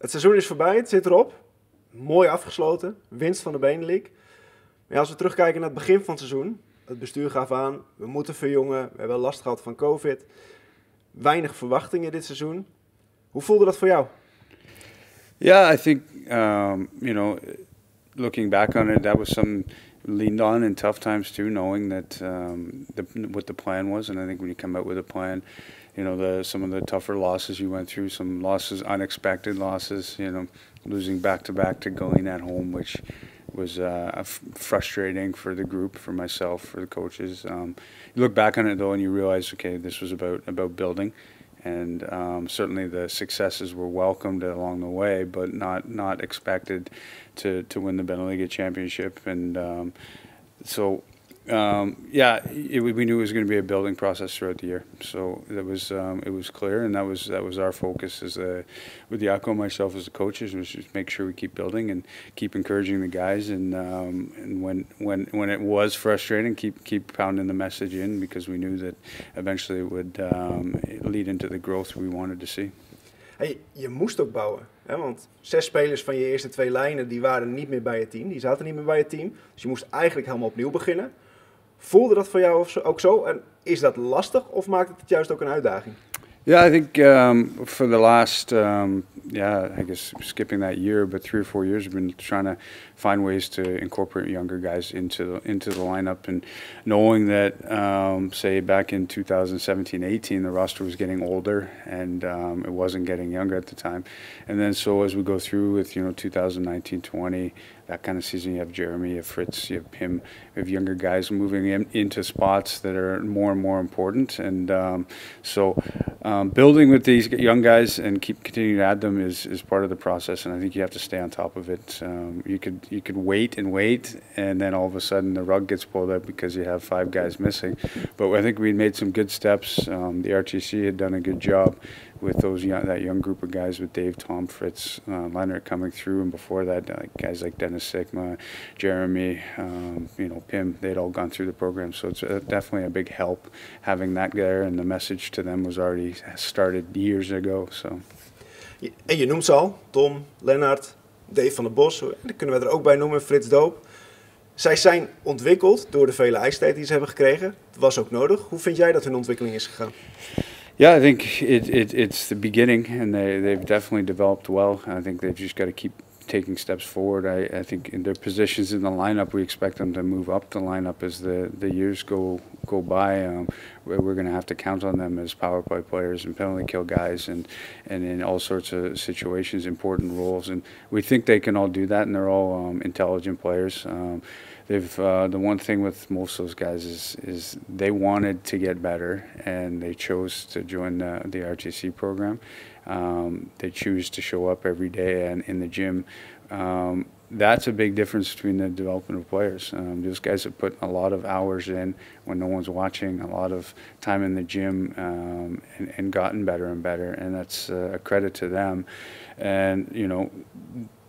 Het seizoen is voorbij, het zit erop. Mooi afgesloten, winst van de Bene League. Maar ja, als we terugkijken naar het begin van het seizoen, het bestuur gaf aan, we moeten verjongen, we hebben last gehad van COVID. Weinig verwachtingen dit seizoen. Hoe voelde dat voor jou? Yeah, I think, looking back on it, that was something we leaned on in tough times too, knowing that what the plan was. And I think when you come out with a plan, some of the tougher losses you went through, some losses, unexpected losses, losing back-to-back to Galena at home, which was frustrating for the group, for myself, for the coaches. You look back on it though, and you realize, okay, this was about building, and certainly the successes were welcomed along the way, but not expected to win the Bene League championship, and we knew it was going to be a building process throughout the year. So it was clear, and that was our focus with Jaco and myself as the coaches, was just make sure we keep building and keep encouraging the guys, and when it was frustrating, keep pounding the message in, because we knew that eventually it would lead into the growth we wanted to see. Hey, je moest ook bouwen, hè? Want 6 spelers van je eerste 2 lijnen die waren niet meer bij het team, die zaten niet meer bij het team. Dus je moest eigenlijk helemaal opnieuw beginnen. Voelde dat voor jou ook zo? En is dat lastig of maakt het juist ook een uitdaging? Yeah, I think for the last, I guess skipping that year, but 3 or 4 years, we've been trying to find ways to incorporate younger guys into the lineup, and knowing that, say back in 2017-18, the roster was getting older, and it wasn't getting younger at the time. And then so as we go through with 2019-20, that kind of season, you have Jeremy, you have Fritz, you have Pim, you have younger guys moving into spots that are more and more important, and building with these young guys and continuing to add them is part of the process, and I think you have to stay on top of it. You could wait, and then all of a sudden the rug gets pulled out because you have 5 guys missing. But I think we made some good steps. The RTC had done a good job with that young group of guys, with Dave, Tom, Fritz, Leonard coming through, and before that, guys like Dennis Sigma, Jeremy, Pim, they'd all gone through the program. So it's definitely a big help having that there, and the message to them was already started years ago. So. En je noemt ze al, Tom, Lennart, Dave van der Bos, daar kunnen we er ook bij noemen, Frits Doop. Zij zijn ontwikkeld door de vele ijstijd die ze hebben gekregen. Het was ook nodig. Hoe vind jij dat hun ontwikkeling is gegaan? Yeah, I think it's the beginning, and they've definitely developed well. I think they've just got to keep taking steps forward. I think in their positions in the lineup, we expect them to move up the lineup as the years go by. We're going to have to count on them as power play players and penalty kill guys, and in all sorts of situations, important roles. And we think they can all do that, and they're all intelligent players. The one thing with most of those guys is they wanted to get better, and they chose to join the RTC program. They choose to show up every day and in the gym. That's a big difference between the development of players. Those guys have put a lot of hours in when no one's watching, a lot of time in the gym, and gotten better and better, and that's a credit to them. And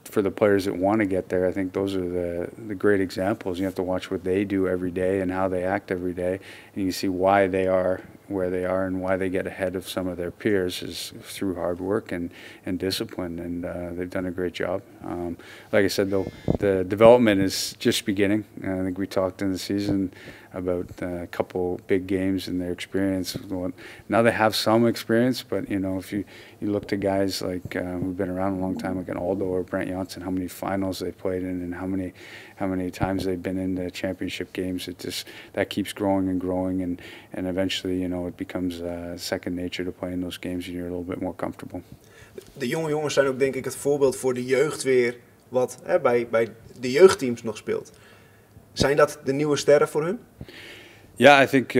for the players that want to get there, I think those are the great examples. You have to watch what they do every day and how they act every day, and you see why they are where they are and why they get ahead of some of their peers is through hard work and discipline, and they've done a great job. Like I said, though, the development is just beginning. I think we talked in the season about a couple big games and their experience. Now they have some experience, but if you look to guys like who've been around a long time, like an Aldo or Brent Janssen, how many finals they played in, and how many times they've been in the championship games. That keeps growing and growing, and eventually it becomes second nature to play in those games, and you're a little bit more comfortable. De jonge jongens zijn ook denk ik het voorbeeld voor de jeugd weer, wat bij de jeugdteams nog speelt. Zijn dat de nieuwe sterren voor hun? Yeah, I think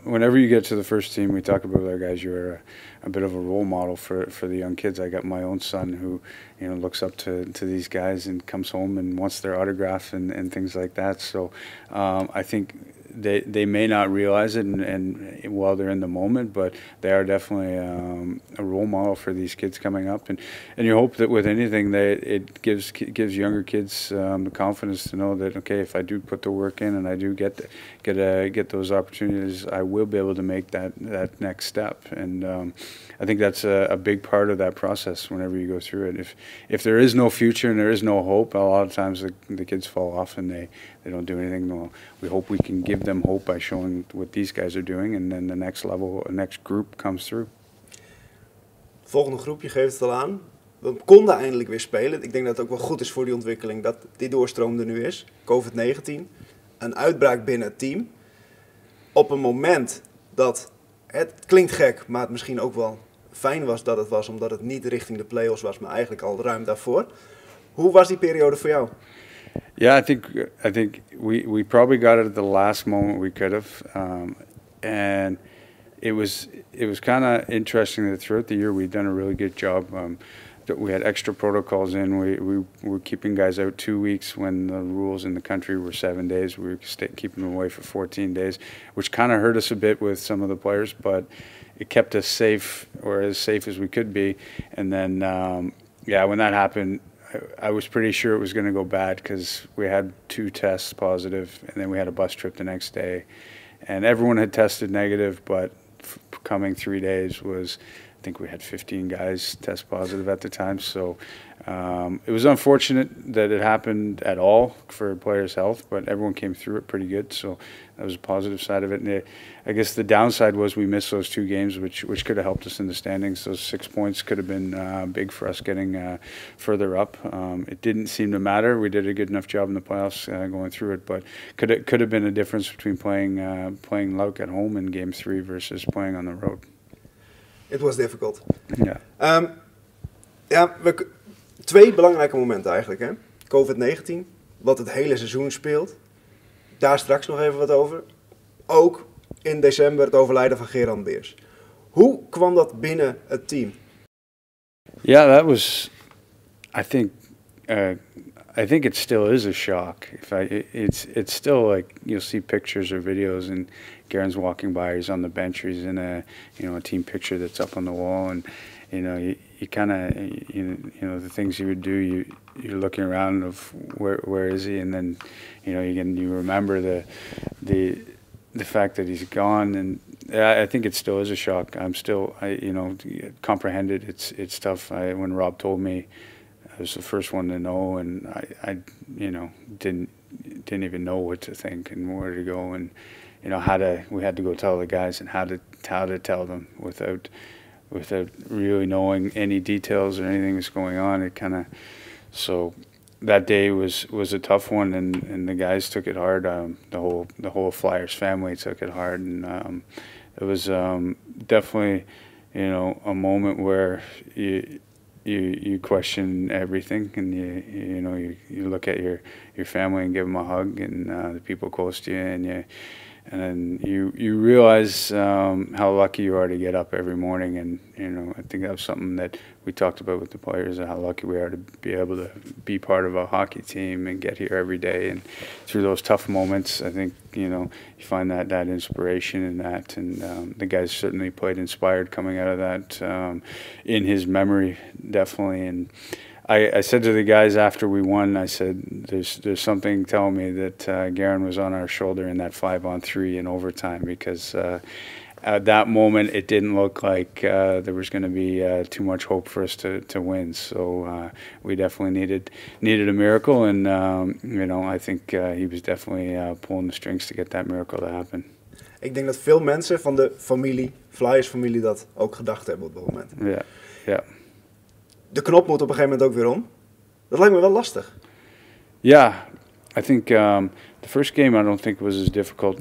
whenever you get to the first team, we talk about our guys. You're a bit of a role model for the young kids. I got my own son who looks up to these guys and comes home and wants their autograph and things like that. So I think they may not realize it, and while they're in the moment, but they are definitely a role model for these kids coming up. And you hope that with anything, that it gives younger kids the confidence to know that, okay, if I do put the work in and I do get those opportunities, I will be able to make that next step. And I think that's a big part of that process whenever you go through it. If there is no future and there is no hope, a lot of times the kids fall off and they don't do anything. Well, we hope we can give them hope by showing what these guys are doing, and then the next level, the next group comes through. Volgende groep, je geeft het al aan. We konden eindelijk weer spelen. Ik denk dat het ook wel goed is voor die ontwikkeling dat die doorstroom er nu is. COVID-19, een uitbraak binnen het team. Op een moment dat, het klinkt gek, maar het misschien ook wel fijn was dat het was, omdat het niet richting de play-offs was, maar eigenlijk al ruim daarvoor. Hoe was die periode voor jou? Yeah, I think we probably got it at the last moment we could have, and it was kind of interesting that throughout the year we'd done a really good job. That we had extra protocols in. We were keeping guys out 2 weeks when the rules in the country were 7 days. We were keeping them away for 14 days, which kind of hurt us a bit with some of the players, but it kept us safe, or as safe as we could be. And then, when that happened, I was pretty sure it was going to go bad because we had 2 tests positive, and then we had a bus trip the next day. And everyone had tested negative, but coming 3 days was, I think we had 15 guys test positive at the time. So it was unfortunate that it happened at all for players' health, but everyone came through it pretty good. So that was a positive side of it. And I guess the downside was we missed those 2 games, which could have helped us in the standings. Those 6 points could have been big for us getting further up. It didn't seem to matter. We did a good enough job in the playoffs going through it, but could have been a difference between playing Luik at home in Game 3 versus playing on the road. It was difficult. Yeah. 2 belangrijke momenten eigenlijk. Hè? COVID-19, wat het hele seizoen speelt. Daar straks nog even wat over. Ook in december het overlijden van Geran Beers. Hoe kwam dat binnen het team? Yeah, that was, I think it still is a shock. It's still like you'll see pictures or videos and Geran's walking by, he's on the bench, or he's in a team picture that's up on the wall, and you kind of the things you would do, you're looking around of where is he, and then you remember the fact that he's gone, and I think it still is a shock. I comprehend it. It's tough. When Rob told me, I was the first one to know, and I didn't even know what to think and where to go, and we had to go tell the guys and how to tell them without really knowing any details or anything that's going on. So that day was a tough one, and the guys took it hard. The whole Flyers family took it hard, and it was definitely a moment where you question everything, and you look at your family and give them a hug, and the people close to you, and then you realize how lucky you are to get up every morning. And I think that was something that we talked about with the players, how lucky we are to be able to be part of a hockey team and get here every day. And through those tough moments, I think you find that inspiration in that. And the guys certainly played inspired coming out of that in his memory, definitely. And I said to the guys after we won, I said, there's something telling me that Geran was on our shoulder in that 5-on-3 in overtime, because at that moment it didn't look like there was going to be too much hope for us to win. So we definitely needed a miracle, and I think he was definitely pulling the strings to get that miracle to happen. Ik denk dat veel mensen van de Flyers-familie dat ook gedacht hebben op dat moment. Ja. Yeah. De knop moet op een gegeven moment ook weer om. Dat lijkt me wel lastig. Yeah, I think the first game I don't think was as difficult.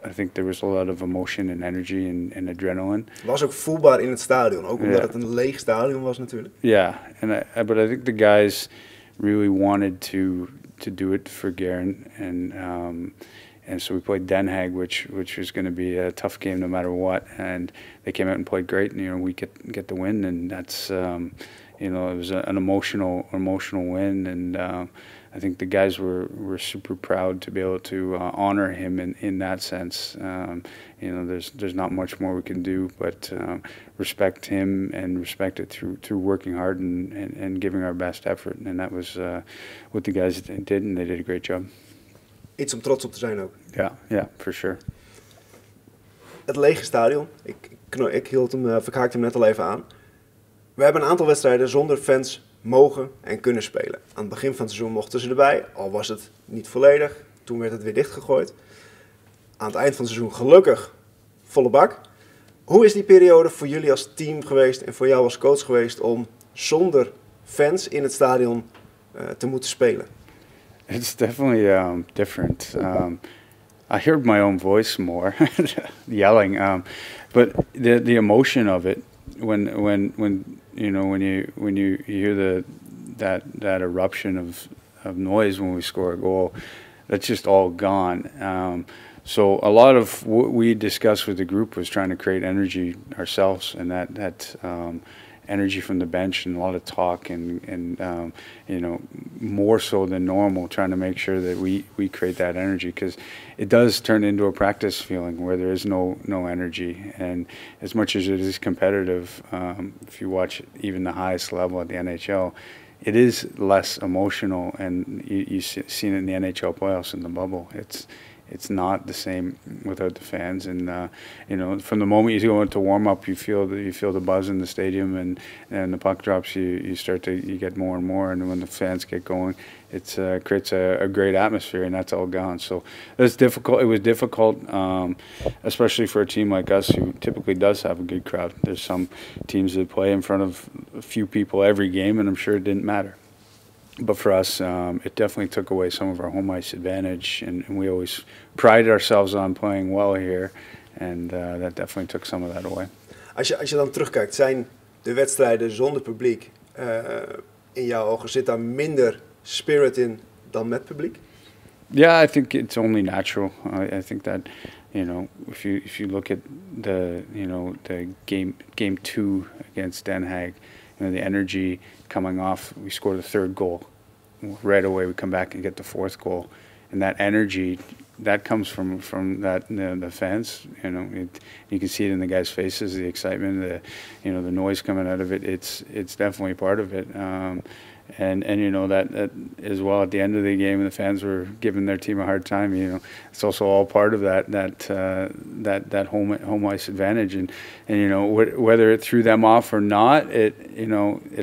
I think there was a lot of emotion and energy and adrenaline. Het was ook voelbaar in het stadion, ook omdat het een leeg stadion was natuurlijk. Yeah, but I think the guys really wanted to do it for Geran, and so we played Den Haag, which was going to be a tough game no matter what, and they came out and played great, and we get the win, and that's it was an emotional win, and I think the guys were super proud to be able to honor him in that sense. There's not much more we can do, but respect him and respect it through working hard and giving our best effort. And that was what the guys did, and they did a great job. Iets om trots op te zijn ook. Ja, for sure. Het lege stadion, ik verkaakte hem net al even aan. We hebben een aantal wedstrijden zonder fans mogen en kunnen spelen. Aan het begin van het seizoen mochten ze erbij, al was het niet volledig. Toen werd het weer dichtgegooid. Aan het eind van het seizoen gelukkig volle bak. Hoe is die periode voor jullie als team geweest en voor jou als coach geweest om zonder fans in het stadion te moeten spelen? It's definitely different. I heard my own voice more, yelling, but the emotion of it when you hear that eruption of noise when we score a goal, that's just all gone. So a lot of what we discussed with the group was trying to create energy ourselves, and that energy from the bench, and a lot of talk, and more so than normal, trying to make sure that we create that energy, because it does turn into a practice feeling where there is no energy. And as much as it is competitive, if you watch even the highest level at the NHL, it is less emotional, and you've seen it in the NHL playoffs in the bubble. It's not the same without the fans, and from the moment you go into warm up, you feel the buzz in the stadium, and the puck drops, you get more and more, and when the fans get going, it creates a great atmosphere, and that's all gone. So it's difficult. It was difficult, especially for a team like us who typically does have a good crowd. There's some teams that play in front of a few people every game, and I'm sure it didn't matter. But for us, it definitely took away some of our home ice advantage, and we always prided ourselves on playing well here, and that definitely took some of that away. Als je dan terugkijkt, zijn de wedstrijden zonder publiek, in jouw ogen, zit daar minder spirit in dan met publiek? Yeah, I think it's only natural. I think that, if you look at the game 2 against Den Haag, the energy coming off, we score the third goal. Right away we come back and get the fourth goal. And that energy, that comes from that the fans. You can see it in the guys' faces, the excitement, the noise coming out of it. It's definitely part of it. And that as well, at the end of the game, the fans were giving their team a hard time. It's also all part of that home ice advantage, and whether it threw them off or not, it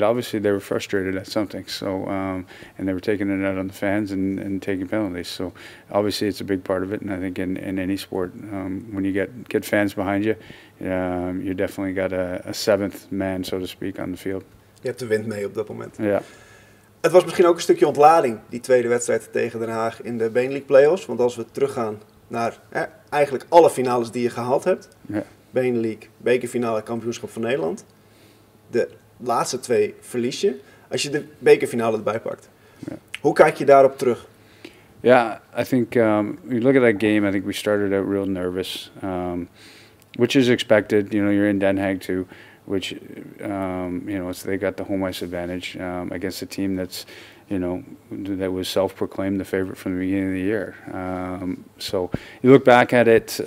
obviously they were frustrated at something. So and they were taking it out on the fans and taking penalties. So obviously it's a big part of it, and I think in any sport, when you get fans behind you, you definitely got a seventh man, so to speak, on the field. Je hebt de wind mee op dat moment. Ja. Het was misschien ook een stukje ontlading, die tweede wedstrijd tegen Den Haag in de Bene League playoffs. Want als we teruggaan naar eigenlijk alle finales die je gehaald hebt. Ja. Bene League, bekerfinale, kampioenschap van Nederland. De laatste 2 verlies je. Als je de bekerfinale erbij pakt. Ja. Hoe kijk je daarop terug? Yeah, I think you look at that game, I think we started out real nervous. Which is expected. You're in Den Haag too. Which, they got the home ice advantage against a team that's, that was self-proclaimed the favorite from the beginning of the year. So you look back at it,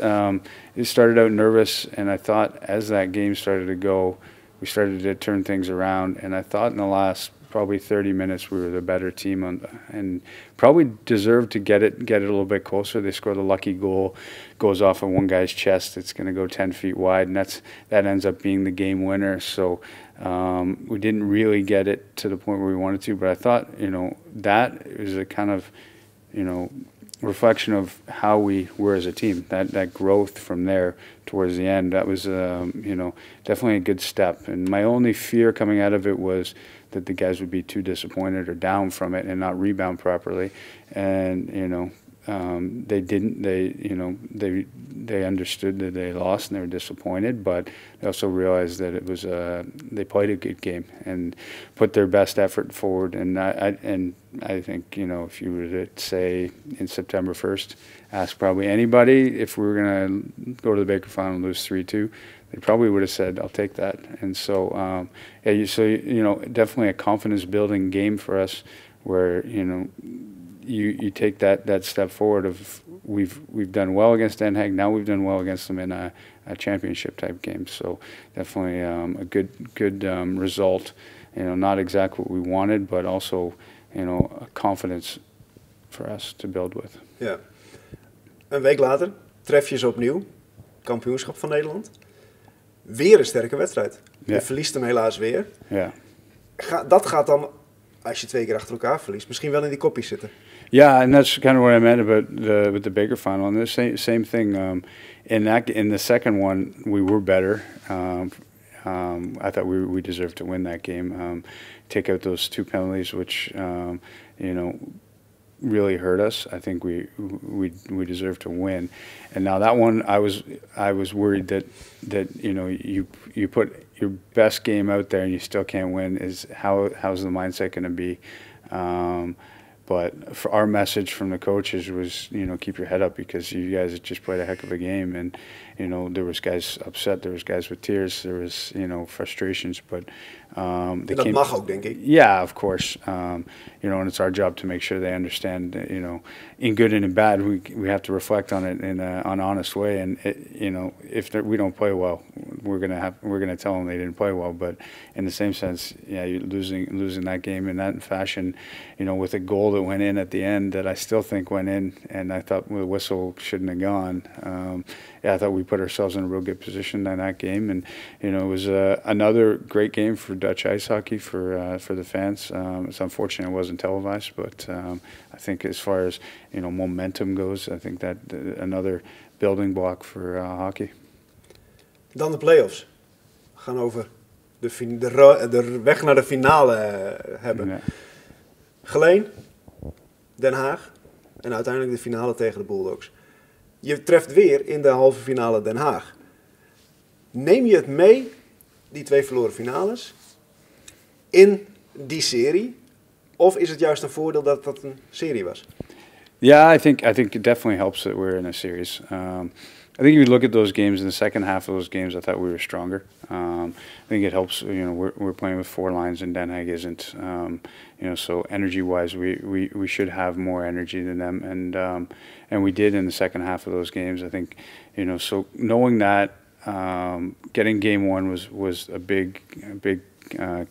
it started out nervous, and I thought as that game started to go, we started to turn things around, and I thought in the last probably 30 minutes we were the better team and probably deserved to get it a little bit closer. They scored a lucky goal, goes off of one guy's chest. It's going to go 10 feet wide, and that ends up being the game winner. So we didn't really get it to the point where we wanted to, but I thought that is a kind of reflection of how we were as a team. That growth from there towards the end, that was definitely a good step. And my only fear coming out of it was that the guys would be too disappointed or down from it and not rebound properly. And they didn't. They understood that they lost and they were disappointed, but they also realized that it was they played a good game and put their best effort forward. And I think if you were to say in September 1st, ask probably anybody if we were going to go to the Baker final and lose 3-2, they probably would have said, "I'll take that." And so, definitely a confidence building game for us, where you take that step forward of we've done well against Den Haag. Now we've done well against them in a championship type game. So definitely a good result. Not exactly what we wanted, but also a confidence for us to build with. Ja. Een week later tref je ze opnieuw, kampioenschap van Nederland. Weer een sterke wedstrijd. Je verliest hem helaas weer. Ja. Dat gaat dan, als je 2 keer achter elkaar verliest, misschien wel in die kopjes zitten. Yeah, and that's kind of what I meant about with the bigger final. And the same thing in the second one, we were better. I thought we deserved to win that game. Take out those 2 penalties, which really hurt us. I think we deserved to win. And now that one, I was worried that you put your best game out there and you still can't win. How's the mindset going to be? But for our message from the coaches was, keep your head up, because you guys had just played a heck of a game. And, there was guys upset, there was guys with tears, there was, frustrations. But dat mag ook, denk ik. Yeah, of course. And it's our job to make sure they understand, in good and in bad, we have to reflect on it in an honest way. And, if we don't play well, we're gonna tell them they didn't play well. But in the same sense, you're losing that game in that fashion, with a goal that went in at the end that I still think went in, and I thought the whistle shouldn't have gone. I thought we put ourselves in a real good position in that game, and it was another great game for Dutch ice hockey for the fans. It's unfortunate it wasn't televised, but I think as far as momentum goes, I think that another building block for hockey. Dan de play-offs. We gaan over de weg naar de finale hebben. Ja. Geleen, Den Haag en uiteindelijk de finale tegen de Bulldogs. Je treft weer in de halve finale Den Haag. Neem je het mee, die 2 verloren finales, in die serie? Of is het juist een voordeel dat dat een serie was? Yeah, I think it definitely helps that we're in a series. I think if you look at those games, in the second half of those games, I thought we were stronger. I think it helps. We're playing with 4 lines, and Den Haag isn't. So energy-wise, we should have more energy than them, and we did in the second half of those games. I think, so knowing that, getting game 1 was a big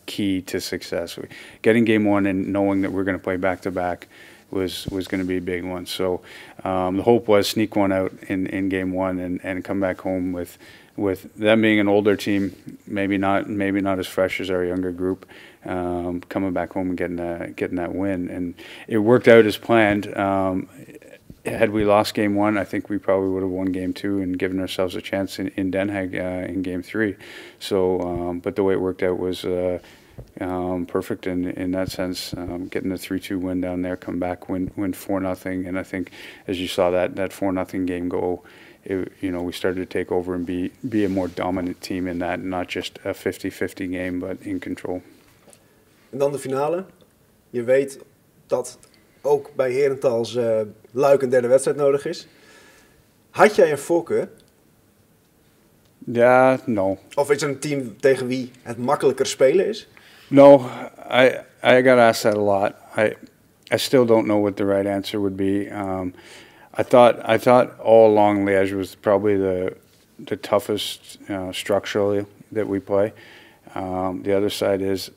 key to success. Getting game 1 and knowing that we're going to play back-to-back was going to be a big one. So the hope was sneak one out in game 1 and come back home with them being an older team, maybe not as fresh as our younger group, coming back home and getting that win. And it worked out as planned. Had we lost game 1, I think we probably would have won game 2 and given ourselves a chance in Den Haag in game 3. So, but the way it worked out was perfect in that sense. Getting the 3-2 win down there, come back, win 4-0, and I think as you saw that 4-0 game go, we started to take over and be a more dominant team in that, not just a 50-50 game, but in control. En dan de finale. Je weet dat ook bij Herentals Luik een derde wedstrijd nodig is. Had jij een voorkeur? Yeah, no. Of is er een team tegen wie het makkelijker spelen is? No, I got asked that a lot. I still don't know what the right answer would be. I thought all along Liège was probably the toughest structurally that we play. The other side is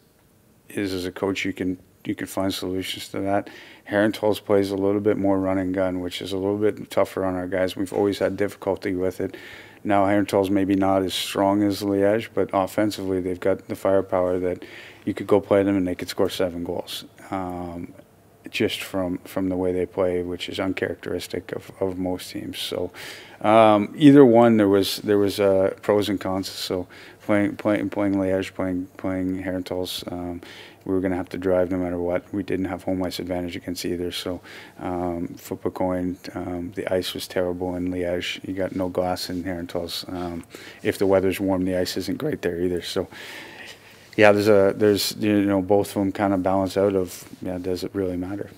as a coach you can find solutions to that. Herentals plays a little bit more run and gun, which is a little bit tougher on our guys. We've always had difficulty with it. Now Herentals maybe not as strong as Liège, but offensively they've got the firepower that you could go play them and they could score 7 goals. Just from the way they play, which is uncharacteristic of most teams. So either one, there was pros and cons. So playing Liège, playing Herentals, we were going to have to drive no matter what. We didn't have home ice advantage against either. So flip a coin. The ice was terrible in Liège. You got no glass in Herentals. If the weather's warm, the ice isn't great there either. So. Yeah, there's both of them kind of balance out of, does it really matter?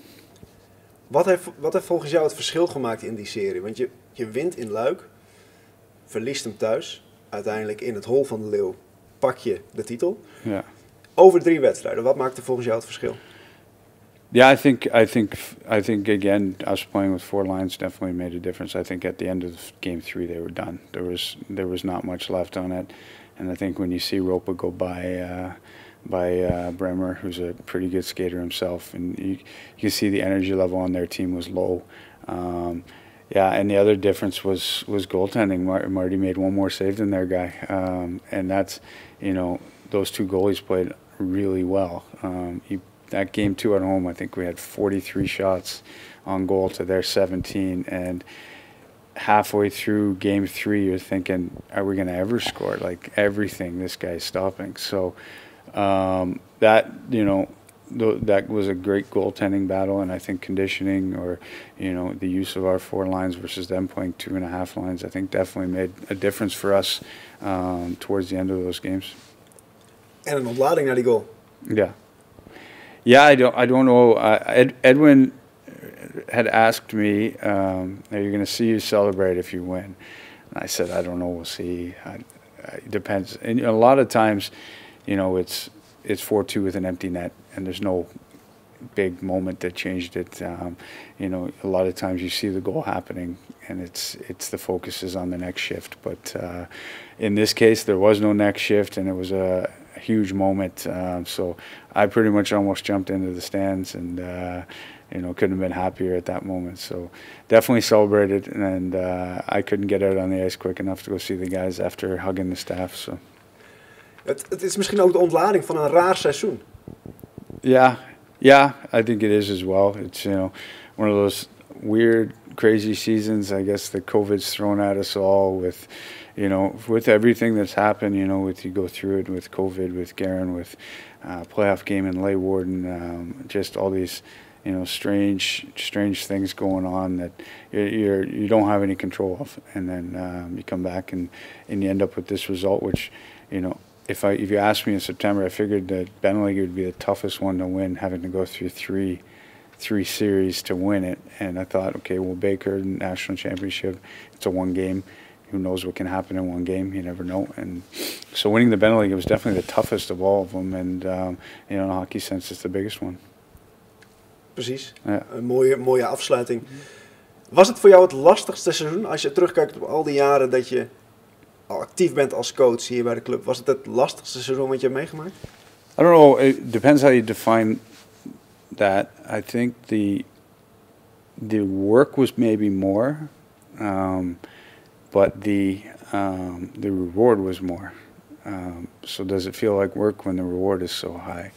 Wat heeft volgens jou het verschil gemaakt in die serie? Want je wint in Luik, verliest hem thuis, uiteindelijk in het hol van de leeuw pak je de titel. Yeah. Over 3 wedstrijden, wat maakte volgens jou het verschil? Yeah, I think again, us playing with 4 lines definitely made a difference. I think at the end of game 3 they were done. There was not much left on it, and I think when you see Ropa go by Bremer, who's a pretty good skater himself, and you can see the energy level on their team was low. Yeah, and the other difference was goaltending. Marty made one more save than their guy, and that's, you know, those 2 goalies played really well. That game 2 at home, I think we had 43 shots on goal to their 17, and halfway through game 3, you're thinking, are we going to ever score? Like, everything this guy's stopping. So that, you know, that was a great goaltending battle, and I think conditioning, or, you know, the use of our 4 lines versus them playing 2.5 lines, I think definitely made a difference for us towards the end of those games. En een ontlading naar die goal. Yeah. Yeah, I don't know. Edwin had asked me, "Are you going to see you celebrate if you win?" And I said, "I don't know. We'll see. It depends." And a lot of times, you know, it's 4-2 with an empty net, and there's no big moment that changed it. You know, a lot of times you see the goal happening, and it's the focus is on the next shift. But in this case, there was no next shift, and it was a huge moment. So I pretty much almost jumped into the stands, and you know, couldn't have been happier at that moment. So definitely celebrated, and I couldn't get out on the ice quick enough to go see the guys after hugging the staff. So. Het is misschien ook de ontlading van een raar seizoen. Yeah, I think it is as well. It's, you know, one of those weird, crazy seasons. I guess the COVID's thrown at us all with, you know, with everything that's happened, you know, with you go through it with COVID, with Geran, with playoff game in Leeuwarden, just all these, you know, strange things going on that you don't have any control of, and then you come back and you end up with this result, which, you know, if you asked me in September, I figured that Bene League would be the toughest one to win, having to go through three series to win it. And I thought, okay, well, Baker National Championship, it's a 1 game. Who knows what can happen in 1 game? You never know. And so winning the Bene League, it was definitely the toughest of all of them. And you know, in a hockey sense, it's the biggest one. Precies. Ja. Een mooie afsluiting. Was het voor jou het lastigste seizoen, als je terugkijkt op al die jaren dat je al actief bent als coach hier bij de club? Was het lastigste seizoen wat je hebt meegemaakt? I don't know. It depends how you define that. I think the work was maybe more, but the reward was more. So does it feel like work when the reward is so high?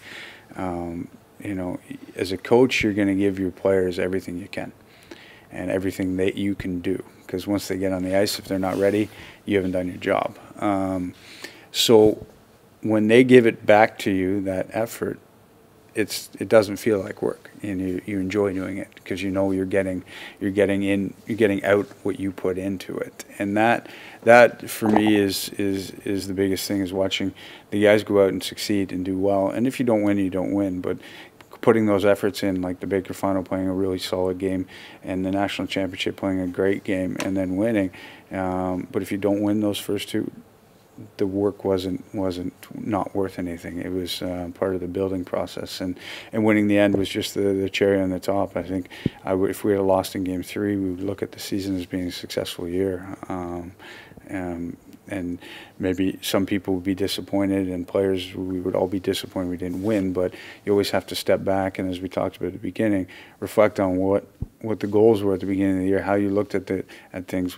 You know, as a coach, you're going to give your players everything you can and everything that you can do. Because once they get on the ice, if they're not ready, you haven't done your job. So when they give it back to you, that effort, it doesn't feel like work, and you enjoy doing it because you know you're getting out what you put into it, and that for me is the biggest thing, is watching the guys go out and succeed and do well. And if you don't win, you don't win, but putting those efforts in, like the Baker final, playing a really solid game, and the national championship playing a great game, and then winning. But if you don't win those first 2, the work wasn't not worth anything. It was part of the building process, and winning the end was just the cherry on the top. I think if we had lost in game 3, we would look at the season as being a successful year. And maybe some people would be disappointed, and players, we would all be disappointed we didn't win. But you always have to step back, and as we talked about at the beginning, reflect on what the goals were at the beginning of the year, how you looked at things.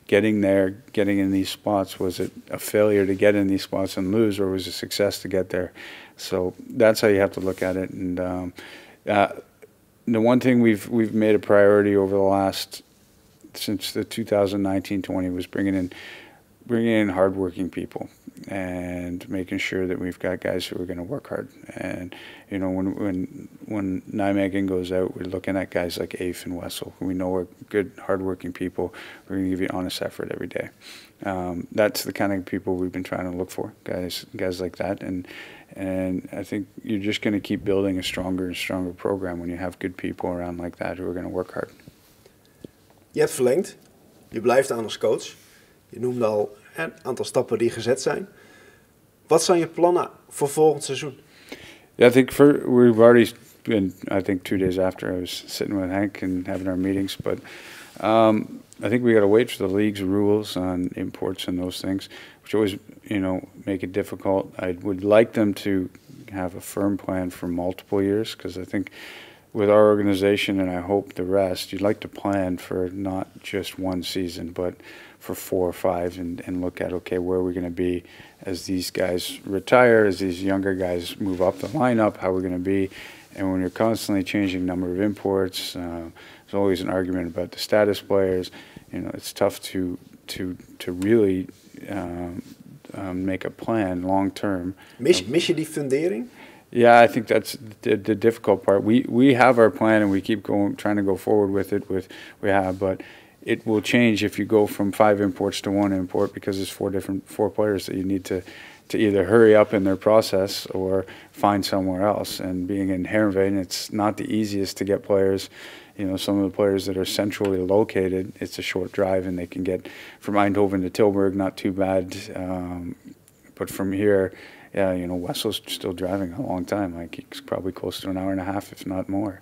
Getting there, getting in these spots, was it a failure to get in these spots and lose, or was it a success to get there? So that's how you have to look at it. And the one thing we've made a priority over the last, since the 2019-20, was bringing in hardworking people and making sure that we've got guys who are going to work hard. And you know, when Nijmegen goes out, we're looking at guys like Afe and Wessel, who we know are good, hardworking people. We're going to give you honest effort every day. That's the kind of people we've been trying to look for, guys like that. And I think you're just going to keep building a stronger and stronger program when you have good people around like that who are going to work hard. Je hebt verlengd. Je blijft aan als coach. Je noemde al en een aantal stappen die gezet zijn. Wat zijn je plannen voor volgend seizoen? Yeah, I think we've already been, I think 2 days after I was sitting with Hank and having our meetings, but I think we got to wait for the league's rules on imports and those things, which always, make it difficult. I would like them to have a firm plan for multiple years, because I think with our organization, and I hope the rest, you'd like to plan for not just one season, but for 4 or 5, and look at, okay, where are we going to be as these guys retire, as these younger guys move up the lineup, how we're going to be. And when you're constantly changing number of imports, there's always an argument about the status players. It's tough to really make a plan long term. Mis je die fundering? Yeah, I think that's the difficult part. We have our plan, and we keep trying to go forward with it. But it will change if you go from 5 imports to 1 import, because there's 4 players that you need to either hurry up in their process or find somewhere else. And being in Heerenveen, it's not the easiest to get players. Some of the players that are centrally located, it's a short drive, and they can get from Eindhoven to Tilburg, not too bad. But from here, Wessel's still driving a long time. Like, he's probably close to an hour and a half, if not more.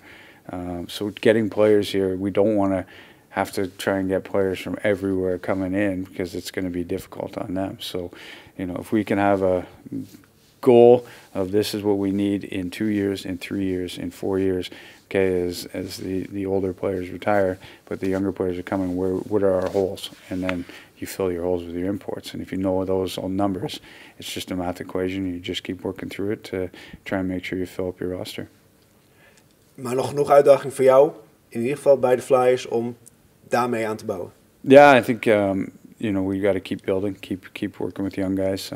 So getting players here, we don't want to have to try and get players from everywhere coming in, because it's going to be difficult on them. So, if we can have a goal of this is what we need in 2 years, in 3 years, in 4 years, okay, as the older players retire, but the younger players are coming, what are our holes? And then you fill your holes with your imports. And if you know those all numbers, it's just a math equation. You just keep working through it to try and make sure you fill up your roster. Maar nog genoeg uitdaging voor jou, in ieder geval bij de Flyers, om daarmee aan te bouwen. Yeah, I think we got to keep building, keep working with young guys.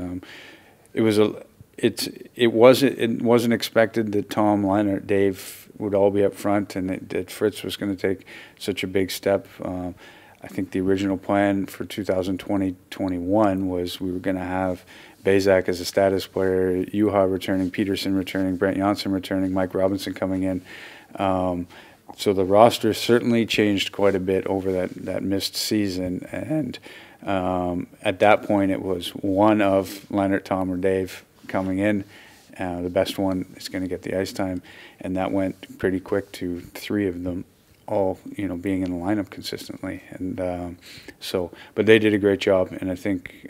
It wasn't expected that Tom, Leonard, Dave would all be up front, and that Fritz was going to take such a big step. I think the original plan for 2020-21 was we were going to have Bezak as a status player, Juha returning, Peterson returning, Brent Janssen returning, Mike Robinson coming in. So the roster certainly changed quite a bit over that missed season, and at that point it was one of Leonard, Tom, or Dave coming in. The best one is going to get the ice time, and that went pretty quick to 3 of them all, being in the lineup consistently. And but they did a great job, and I think,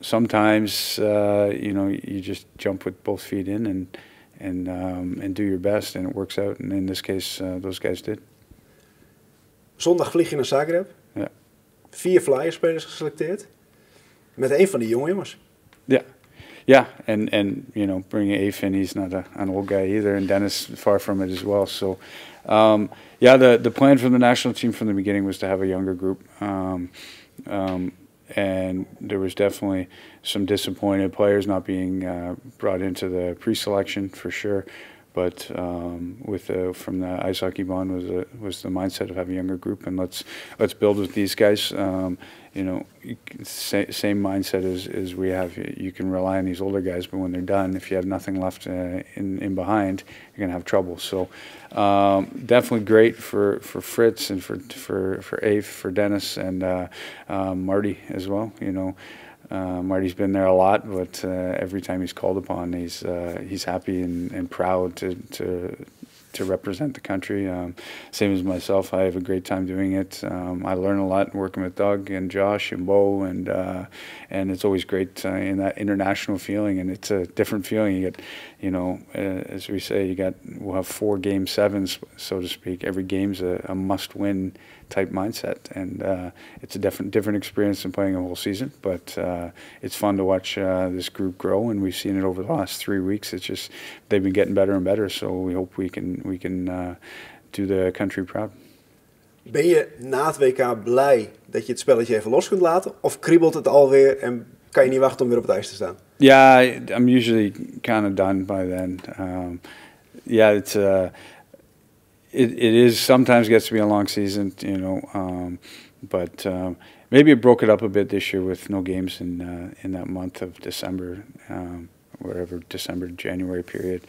sometimes, you just jump with both feet in and do your best, and it works out. And in this case, those guys did. Zondag vlieg je naar Zagreb. Ja. 4 Flyers-spelers geselecteerd. Met een van die jonge jongens. Ja. Yeah, and bringing Afe in, he's not an old guy either, and Dennis far from it as well. So, the plan from the national team from the beginning was to have a younger group, and there was definitely some disappointed players not being brought into the pre-selection for sure. But from the ice hockey bond was the mindset of having a younger group, and let's build with these guys. Same mindset as we have. You can rely on these older guys, but when they're done, if you have nothing left in behind, you're gonna have trouble. So definitely great for Fritz and for Afe, for Dennis, and Marty as well. Marty's been there a lot, but every time he's called upon, he's happy and proud to represent the country. Same as myself, I have a great time doing it. I learn a lot working with Doug and Josh and Bo, and it's always great in that international feeling, and it's a different feeling. You get, as we say, we'll have 4 game 7s, so to speak. Every game's a must-win type mindset, and it's a different experience than playing a whole season, but it's fun to watch this group grow, and we've seen it over the last 3 weeks. It's just they've been getting better and better, so we hope we can do the country proud. Ben je na het WK blij dat je het spelletje even los kunt laten, of kriebelt het alweer en kan je niet wachten om weer op het ijs te staan? Yeah, I'm usually kind of done by then. It's It is sometimes gets to be a long season, but maybe it broke it up a bit this year with no games in that month of December. whatever December, January period.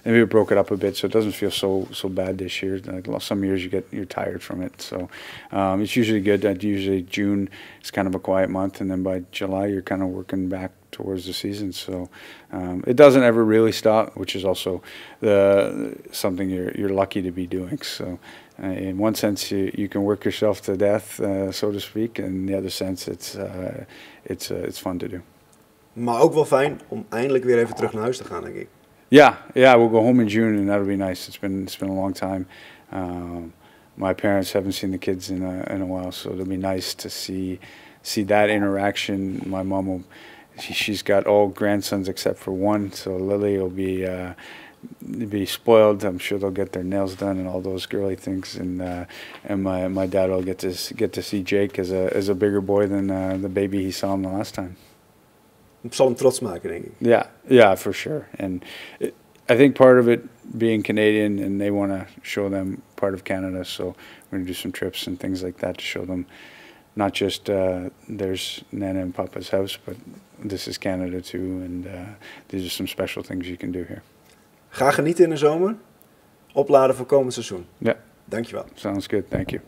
And we broke it up a bit, so it doesn't feel so bad this year. Like some years you're tired from it, so it's usually good. That usually June is kind of a quiet month, and then by July you're kind of working back towards the season. So it doesn't ever really stop, which is also something you're lucky to be doing. So in one sense you can work yourself to death, so to speak, and in the other sense it's fun to do. Maar ook wel fijn om eindelijk weer even terug naar huis te gaan, denk ik. Yeah, we'll go home in June, and that'll be nice. It's been a long time. My parents haven't seen the kids in a while, so it'll be nice to see that interaction. My mom she's got all grandsons except for one, so Lily will be spoiled. I'm sure they'll get their nails done and all those girly things, and my dad will get to see Jake as a bigger boy than the baby he saw him the last time. Het zal hem trots maken, denk ik. Yeah, for sure. And I think part of it being Canadian, and they want to show them part of Canada, so we're going to do some trips and things like that to show them not just there's Nana and Papa's house, but this is Canada too, and these are some special things you can do here. Ga genieten in de zomer. Opladen voor komend seizoen. Ja. Dankjewel. Sounds good. Thank you.